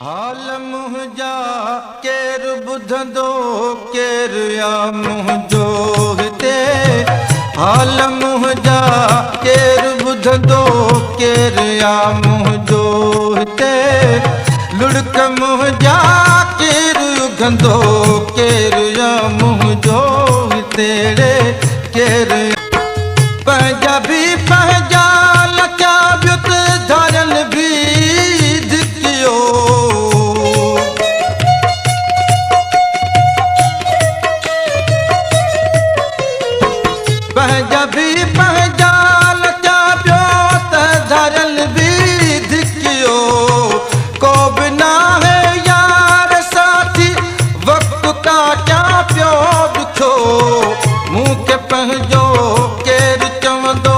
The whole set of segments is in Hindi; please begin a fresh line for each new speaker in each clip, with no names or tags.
हाल मुंहिंजा केरु ॿुधंदो केरु या मुंहिंजो हिते। हाल मुंहिंजा केरु ॿुधंदो केरु या मुंहिंजो हिते। लुड़क मुंहिंजा केरु उघंदो केरु या मुंहिंजो हिते। केरु पंहिंजा बि पंहिंजा लचा ॿियुत धरल बि धिकियो। पंहिंजा बि पंहिंजा लचा ॿियो त धरल बि धिकियो। को बि न आहे यार साथी वक़्तु काचा पियो ॾुखियो। मूंखे पंहिंजो केरु चवंदो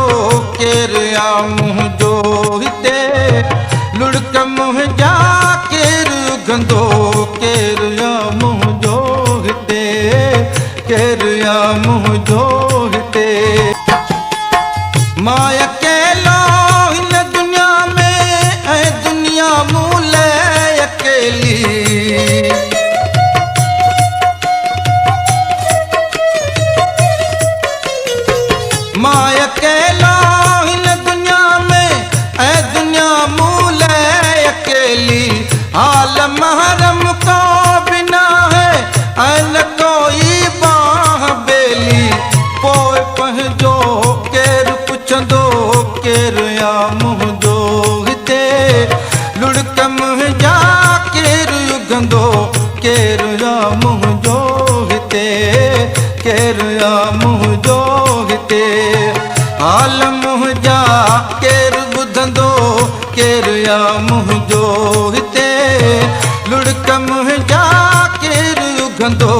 केरु या मुंहिंजो हिते। लुड़क मुंहिंजा केरु उघंदो केरु या मुंहिंजो हिते। केरु या मुंहिंजो हिते। मां अकेलो हिन दुनिया में ऐं दुनिया मूं लाइ अकेली। मां अकेलो हिन दुनिया में ऐं दुनिया मूं लाइ अकेली। हाल महरम को बि न है ऐं न कोई बाह बेली। पोइ पंहिंजो केरु पुछंदो केरु या मुंहिंजो हिते। लुड़क मुंहिंजा केरु उघंदो केरु या मुंहिंजो हिते। केरु या मुंहिंजो हिते। हाल मुंहिंजा केरु ॿुधंदो केरु या मुंहिंजो हिते। लुड़क मुंहिंजा केरु उघंदो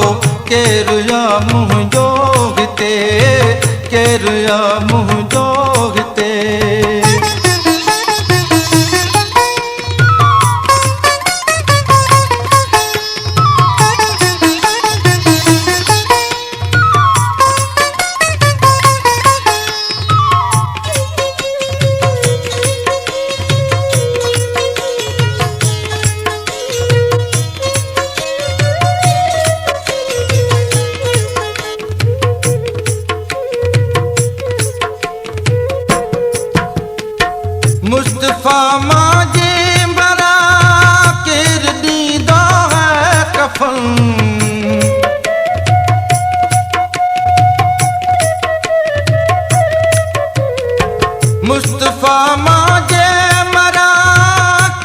केरु या मुंहिंजो हिते। केरु या मुंहिंजो हिते। मुस्तफा मांजे बरा केरु ॾींदो है कफन। मुस्तफा मांजे मरा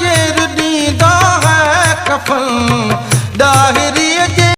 केरु ॾींदो है कफन। ॾाहिरी